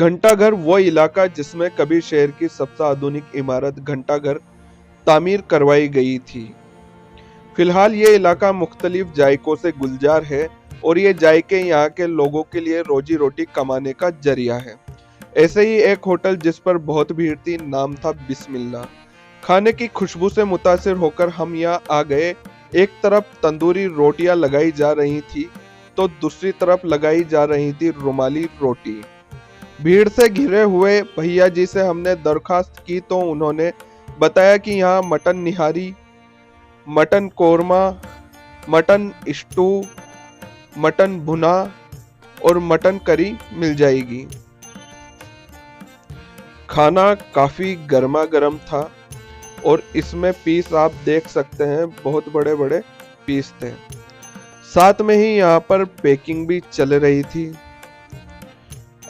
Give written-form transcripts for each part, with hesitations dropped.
घंटाघर वो इलाका जिसमें कभी शहर की सबसे आधुनिक इमारत घंटाघर तामीर करवाई गई थी। फिलहाल ये इलाका मुख्तलिफ जायकों से गुलजार है और ये जायके यहाँ के लोगों के लिए रोजी रोटी कमाने का जरिया है। ऐसे ही एक होटल जिस पर बहुत भीड़ थी, नाम था बिस्मिल्लाह। खाने की खुशबू से मुतासिर होकर हम यहाँ आ गए। एक तरफ तंदूरी रोटियां लगाई जा रही थी तो दूसरी तरफ लगाई जा रही थी रुमाली रोटी। भीड़ से घिरे हुए भैया जी से हमने दरखास्त की तो उन्होंने बताया कि यहाँ mutton nihari, mutton korma, mutton stew, mutton भुना और मटन करी मिल जाएगी। खाना काफी गर्मा गर्म था और इसमें पीस आप देख सकते हैं, बहुत बड़े बड़े पीस थे। साथ में ही यहाँ पर पैकिंग भी चल रही थी।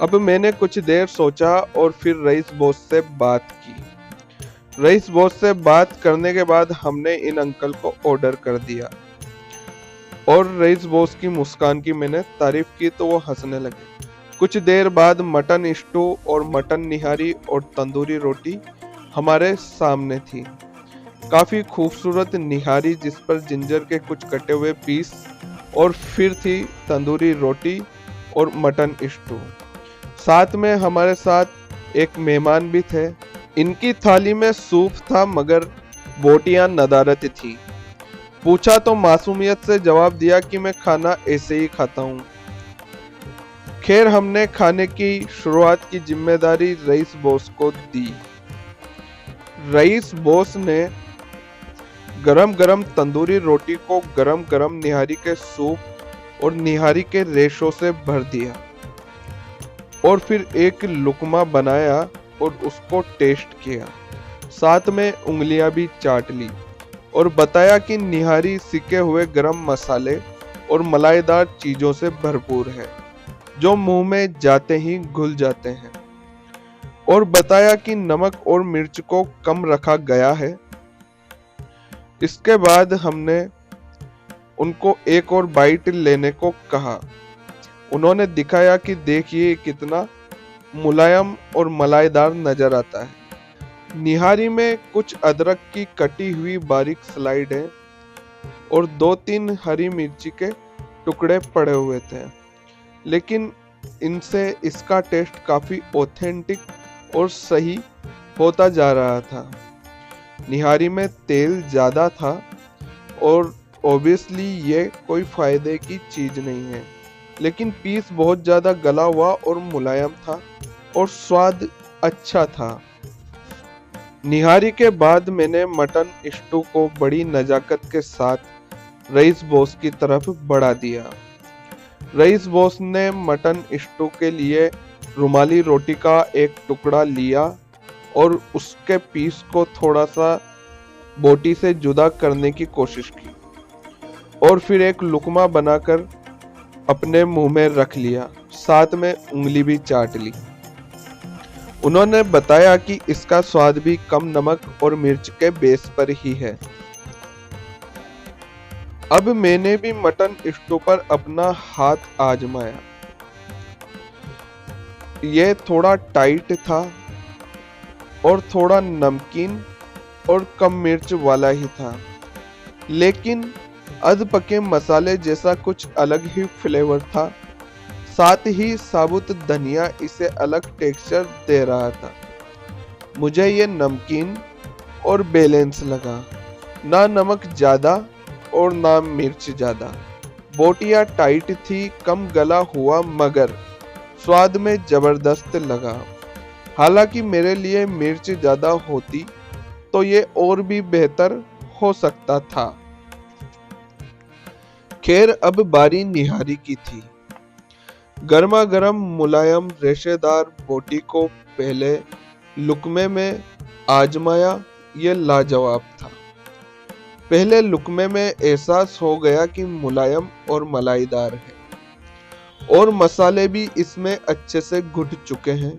अब मैंने कुछ देर सोचा और फिर रईस बॉस से बात की। रईस बॉस से बात करने के बाद हमने इन अंकल को ऑर्डर कर दिया और रईस बॉस की मुस्कान की मैंने तारीफ की तो वो हंसने लगे। कुछ देर बाद मटन स्टू और मटन निहारी और तंदूरी रोटी हमारे सामने थी। काफी खूबसूरत निहारी जिस पर जिंजर के कुछ कटे हुए पीस और फिर थी तंदूरी रोटी और मटन स्टू। साथ में हमारे साथ एक मेहमान भी थे। इनकी थाली में सूप था मगर बोटियां नदारत थी। पूछा तो मासूमियत से जवाब दिया कि मैं खाना ऐसे ही खाता हूँ। खैर हमने खाने की शुरुआत की जिम्मेदारी रईस बॉस को दी। रईस बॉस ने गरम गरम तंदूरी रोटी को गरम गरम निहारी के सूप और निहारी के रेशों से भर दिया और फिर एक लुकमा बनाया और उसको टेस्ट किया। साथ में उंगलियां भी चाट ली और बताया कि निहारी सिके हुए गरम मसाले और मलाईदार चीजों से भरपूर है जो मुंह में जाते ही घुल जाते हैं, और बताया कि नमक और मिर्च को कम रखा गया है। इसके बाद हमने उनको एक और बाइट लेने को कहा। उन्होंने दिखाया कि देखिए कितना मुलायम और मलाईदार नजर आता है। निहारी में कुछ अदरक की कटी हुई बारीक स्लाइड है और 2-3 हरी मिर्ची के टुकड़े पड़े हुए थे, लेकिन इनसे इसका टेस्ट काफी ऑथेंटिक और सही होता जा रहा था। निहारी में तेल ज्यादा था और ऑब्वियसली ये कोई फायदे की चीज नहीं है, लेकिन पीस बहुत ज्यादा गला हुआ और मुलायम था और स्वाद अच्छा था। निहारी के बाद मैंने मटन स्टू को बड़ी नजाकत के साथ रईस बॉस की तरफ बढ़ा दिया। रईस बॉस ने मटन स्टू के लिए रुमाली रोटी का एक टुकड़ा लिया और उसके पीस को थोड़ा सा बोटी से जुदा करने की कोशिश की और फिर एक लुकमा बनाकर अपने मुंह में रख लिया। साथ में उंगली भी चाट ली। उन्होंने बताया कि इसका स्वाद भी कम नमक और मिर्च के बेस पर ही है। अब मैंने भी मटन स्टू पर अपना हाथ आजमाया। यह थोड़ा टाइट था और थोड़ा नमकीन और कम मिर्च वाला ही था, लेकिन अध पके मसाले जैसा कुछ अलग ही फ्लेवर था। साथ ही साबुत धनिया इसे अलग टेक्सचर दे रहा था। मुझे ये नमकीन और बैलेंस लगा, ना नमक ज्यादा और ना मिर्च ज्यादा। बोटियां टाइट थी, कम गला हुआ मगर स्वाद में जबरदस्त लगा। हालांकि मेरे लिए मिर्च ज्यादा होती तो ये और भी बेहतर हो सकता था। खैर अब बारी निहारी की थी। गर्मा गर्म मुलायम रेशेदार बोटी को पहले लुकमे में आजमाया। ये लाजवाब था। पहले लुकमे में एहसास हो गया कि मुलायम और मलाईदार है और मसाले भी इसमें अच्छे से घुट चुके हैं।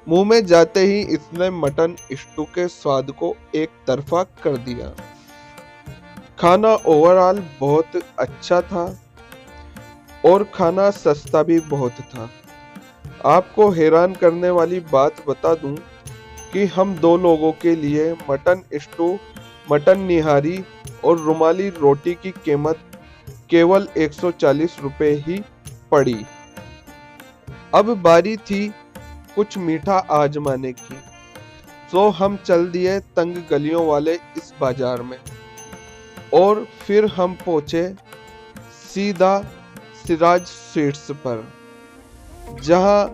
मुंह में जाते ही इसने मटन स्टू के स्वाद को एक तरफा कर दिया। खाना ओवरऑल बहुत अच्छा था और खाना सस्ता भी बहुत था। आपको हैरान करने वाली बात बता दूं कि हम दो लोगों के लिए मटन स्टू, मटन निहारी और रुमाली रोटी की कीमत केवल 140 रुपए ही पड़ी। अब बारी थी कुछ मीठा आजमाने की, तो हम चल दिए तंग गलियों वाले इस बाजार में और फिर हम पहुंचे सीधा सिराज स्वीट्स पर, जहां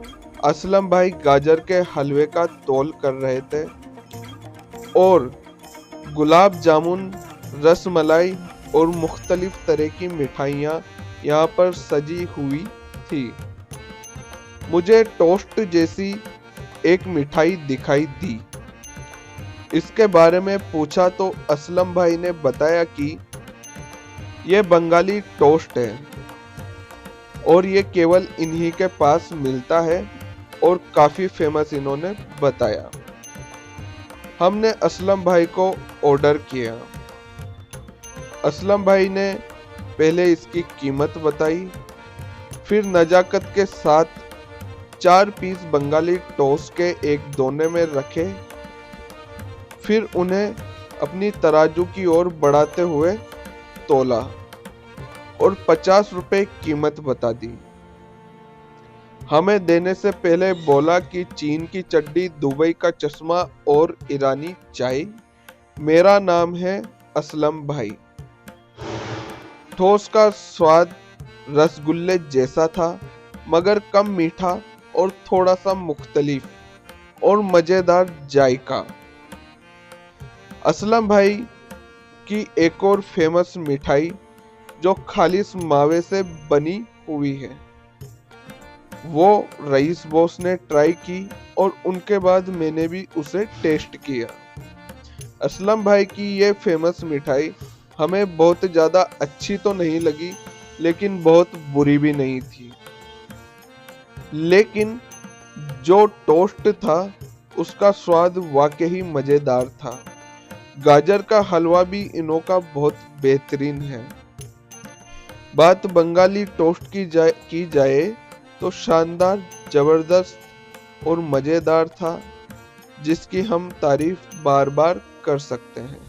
असलम भाई गाजर के हलवे का तौल कर रहे थे और गुलाब जामुन, रसमलाई और मुख्तलिफ तरह की मिठाइयाँ यहाँ पर सजी हुई थी। मुझे टोस्ट जैसी एक मिठाई दिखाई दी। इसके बारे में पूछा तो असलम भाई ने बताया कि ये बंगाली टोस्ट है और ये केवल इन्हीं के पास मिलता है और काफ़ी फेमस इन्होंने बताया। हमने असलम भाई को ऑर्डर किया। असलम भाई ने पहले इसकी कीमत बताई, फिर नजाकत के साथ 4 पीस बंगाली टोस्ट के एक दोने में रखे, फिर उन्हें अपनी तराजू की ओर बढ़ाते हुए तोला और 50 रुपए कीमत बता दी। हमें देने से पहले बोला कि चीन की चड्डी, दुबई का चश्मा और ईरानी चाय। मेरा नाम है असलम भाई। टोस्ट का स्वाद रसगुल्ले जैसा था, मगर कम मीठा और थोड़ा सा मुख्तलिफ और मजेदार जायका। असलम भाई की एक और फेमस मिठाई जो खालिस मावे से बनी हुई है, वो रईस बॉस ने ट्राई की और उनके बाद मैंने भी उसे टेस्ट किया। असलम भाई की ये फेमस मिठाई हमें बहुत ज़्यादा अच्छी तो नहीं लगी, लेकिन बहुत बुरी भी नहीं थी। लेकिन जो टोस्ट था उसका स्वाद वाकई मज़ेदार था। गाजर का हलवा भी इन्हों का बहुत बेहतरीन है। बात बंगाली टोस्ट की जाए तो शानदार, ज़बरदस्त और मज़ेदार था, जिसकी हम तारीफ बार बार कर सकते हैं।